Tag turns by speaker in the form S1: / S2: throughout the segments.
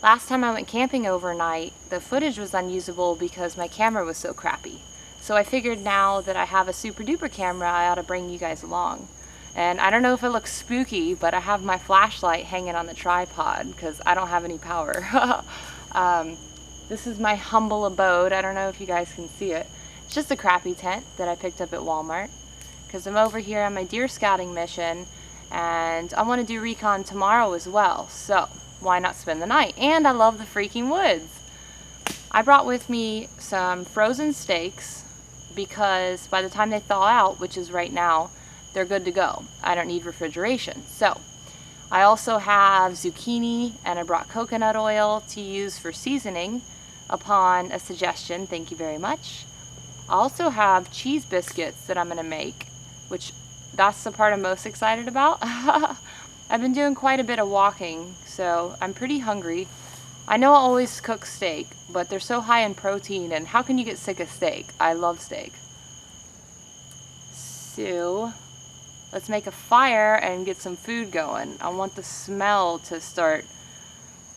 S1: Last time I went camping overnight, the footage was unusable because my camera was so crappy. So I figured now that I have a super duper camera, I ought to bring you guys along. And I don't know if it looks spooky, but I have my flashlight hanging on the tripod because I don't have any power. This is my humble abode. I don't know if you guys can see it. It's just a crappy tent that I picked up at Walmart because I'm over here on my deer scouting mission and I want to do recon tomorrow as well. So why not spend the night? And I love the freaking woods. I brought with me some frozen steaks because by the time they thaw out, which is right now, they're good to go. I don't need refrigeration. So I also have zucchini and I brought coconut oil to use for seasoning upon a suggestion. Thank you very much. I also have cheese biscuits that I'm going to make, which that's the part I'm most excited about. I've been doing quite a bit of walking, so I'm pretty hungry. I know I always cook steak, but they're so high in protein, and how can you get sick of steak? I love steak. So let's make a fire and get some food going. I want the smell to start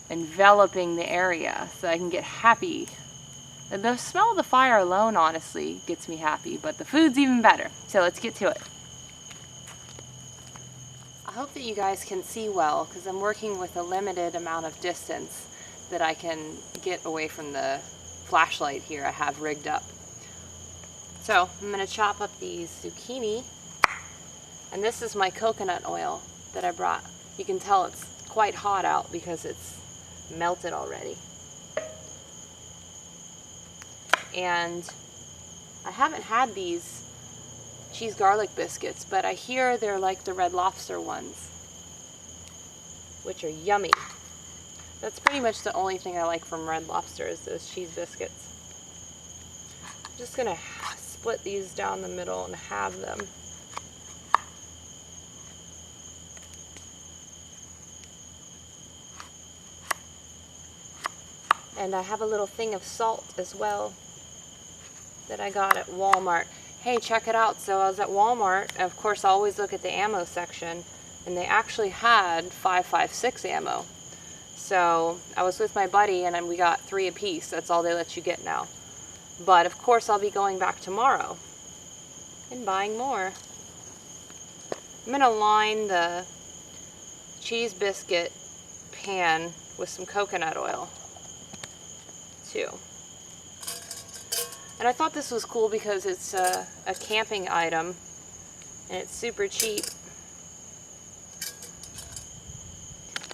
S1: enveloping the area so I can get happy. The smell of the fire alone honestly gets me happy, but the food's even better. So let's get to it. I hope that you guys can see well because I'm working with a limited amount of distance that I can get away from the flashlight here I have rigged up. So I'm going to chop up these zucchini, and this is my coconut oil that I brought. You can tell it's quite hot out because it's melted already. And I haven't had these cheese garlic biscuits, but I hear they're like the Red Lobster ones, which are yummy. That's pretty much the only thing I like from Red Lobster is those cheese biscuits. I'm just gonna split these down the middle and halve them. And I have a little thing of salt as well that I got at Walmart. Hey, check it out. So I was at Walmart, of course I always look at the ammo section, and they actually had 5.56 ammo. So I was with my buddy and we got 3 apiece. That's all they let you get now. But of course I'll be going back tomorrow and buying more. I'm gonna line the cheese biscuit pan with some coconut oil too. And I thought this was cool because it's a camping item and it's super cheap.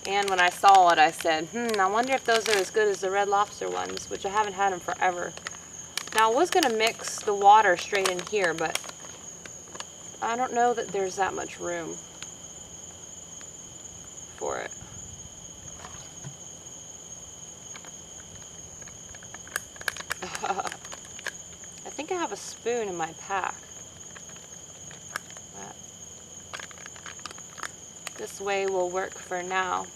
S1: And when I saw it, I said, I wonder if those are as good as the Red Lobster ones, which I haven't had them forever. Now I was going to mix the water straight in here, but I don't know that there's that much room for it. I think I have a spoon in my pack. This way will work for now.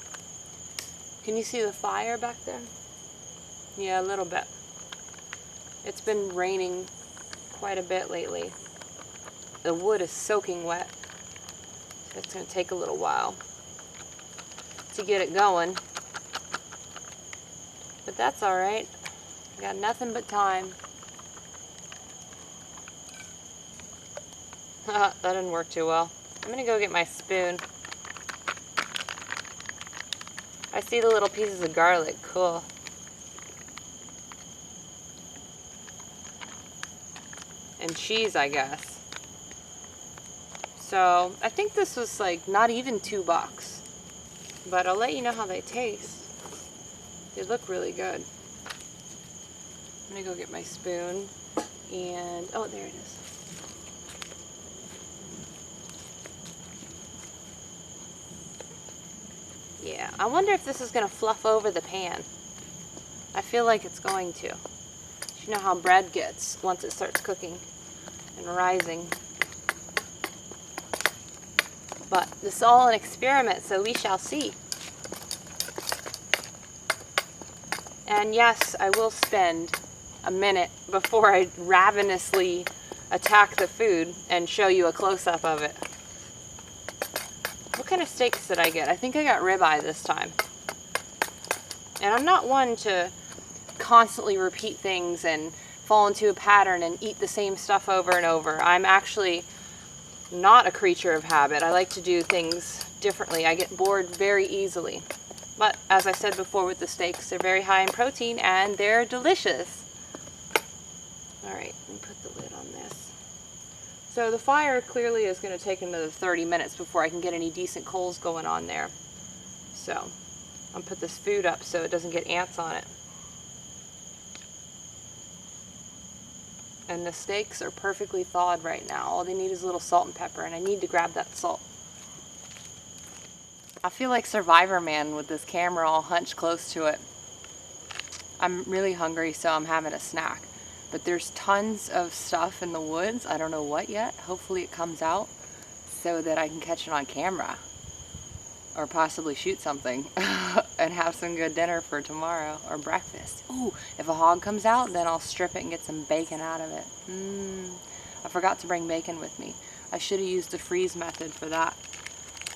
S1: Can you see the fire back there? Yeah, a little bit. It's been raining quite a bit lately. The wood is soaking wet. So it's going to take a little while to get it going. But that's alright. I got nothing but time. That didn't work too well. I'm going to go get my spoon. I see the little pieces of garlic. Cool. And cheese, I guess. So, I think this was like not even $2. But I'll let you know how they taste. They look really good. I'm gonna go get my spoon. And, oh, there it is. Yeah, I wonder if this is going to fluff over the pan. I feel like it's going to. You know how bread gets once it starts cooking and rising. But this is all an experiment, so we shall see. And yes, I will spend a minute before I ravenously attack the food and show you a close-up of it. What kind of steaks did I get? I think I got ribeye this time. And I'm not one to constantly repeat things and fall into a pattern and eat the same stuff over and over. I'm actually not a creature of habit. I like to do things differently. I get bored very easily. But as I said before with the steaks, they're very high in protein and they're delicious. Alright, let me put the lid on this. So the fire clearly is going to take another 30 minutes before I can get any decent coals going on there. So I'll put this food up so it doesn't get ants on it. And the steaks are perfectly thawed right now. All they need is a little salt and pepper, and I need to grab that salt. I feel like Survivor Man with this camera all hunched close to it. I'm really hungry, so I'm having a snack. But there's tons of stuff in the woods. I don't know what yet. Hopefully it comes out so that I can catch it on camera. Or possibly shoot something and have some good dinner for tomorrow or breakfast. Ooh, if a hog comes out, then I'll strip it and get some bacon out of it. I forgot to bring bacon with me. I should have used the freeze method for that.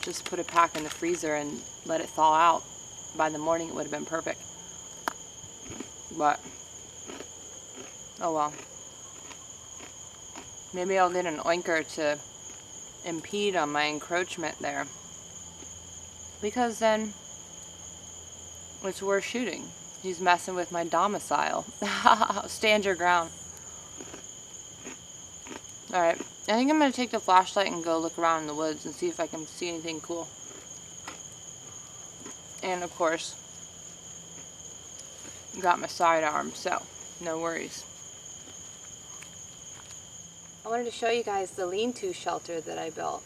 S1: Just put a pack in the freezer and let it thaw out. By the morning it would have been perfect. But, oh well. Maybe I'll get an oinker to impede on my encroachment there. Because then it's worth shooting. He's messing with my domicile. Stand your ground. Alright, I think I'm going to take the flashlight and go look around in the woods and see if I can see anything cool. And of course, got my sidearm, so no worries. I wanted to show you guys the lean-to shelter that I built.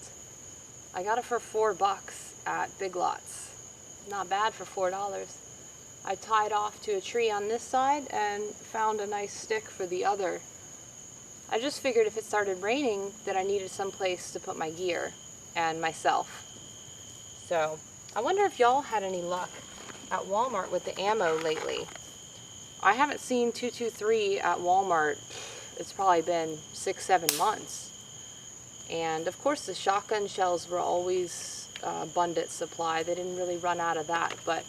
S1: I got it for $4 at Big Lots. Not bad for $4. I tied off to a tree on this side and found a nice stick for the other. I just figured if it started raining that I needed some place to put my gear and myself. So I wonder if y'all had any luck at Walmart with the ammo lately. I haven't seen 223 at Walmart. It's probably been 6-7 months. And of course the shotgun shells were always abundant supply. They didn't really run out of that, but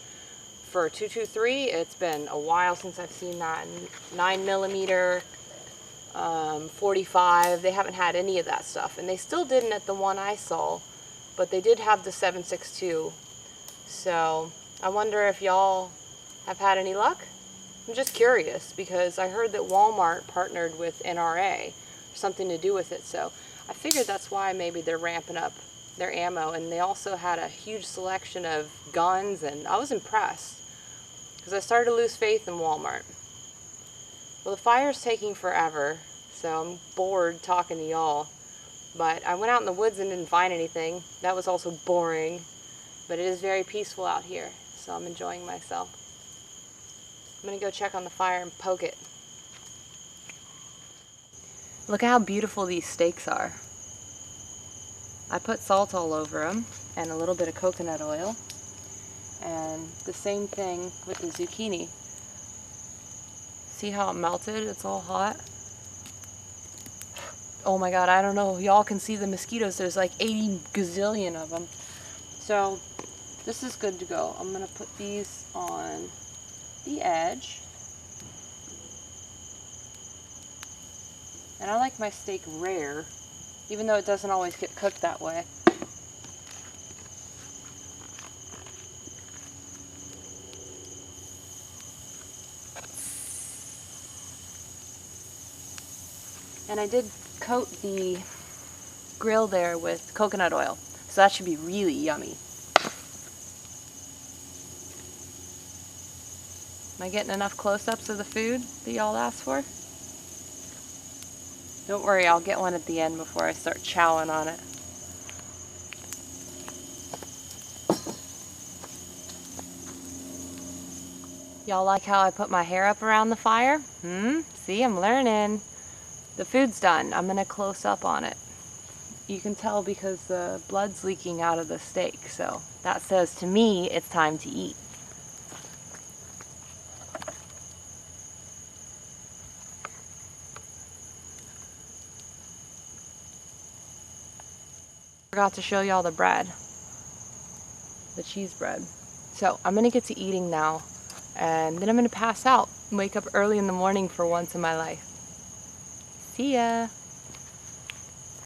S1: for 223 it's been a while since I've seen that. 9mm, 45, they haven't had any of that stuff, and they still didn't at the one I saw, but they did have the 7.62. So I wonder if y'all have had any luck. I'm just curious because I heard that Walmart partnered with NRA, something to do with it, so I figured that's why maybe they're ramping up their ammo. And they also had a huge selection of guns, and I was impressed because I started to lose faith in Walmart. Well, the fire's taking forever, so I'm bored talking to y'all, but I went out in the woods and didn't find anything. That was also boring, but it is very peaceful out here, so I'm enjoying myself. I'm gonna go check on the fire and poke it. Look at how beautiful these steaks are. I put salt all over them and a little bit of coconut oil, and the same thing with the zucchini. See how it melted? It's all hot. Oh my god, I don't know. Y'all can see the mosquitoes. There's like 80 gazillion of them. So this is good to go. I'm gonna put these on the edge. And I like my steak rare, even though it doesn't always get cooked that way. And I did coat the grill there with coconut oil, so that should be really yummy. Am I getting enough close-ups of the food that y'all asked for? Don't worry, I'll get one at the end before I start chowing on it. Y'all like how I put my hair up around the fire? See, I'm learning. The food's done. I'm gonna close up on it. You can tell because the blood's leaking out of the steak, so that says to me it's time to eat. Forgot to show y'all the bread, the cheese bread. So I'm gonna get to eating now. and then I'm gonna pass out and wake up early in the morning for once in my life. See ya!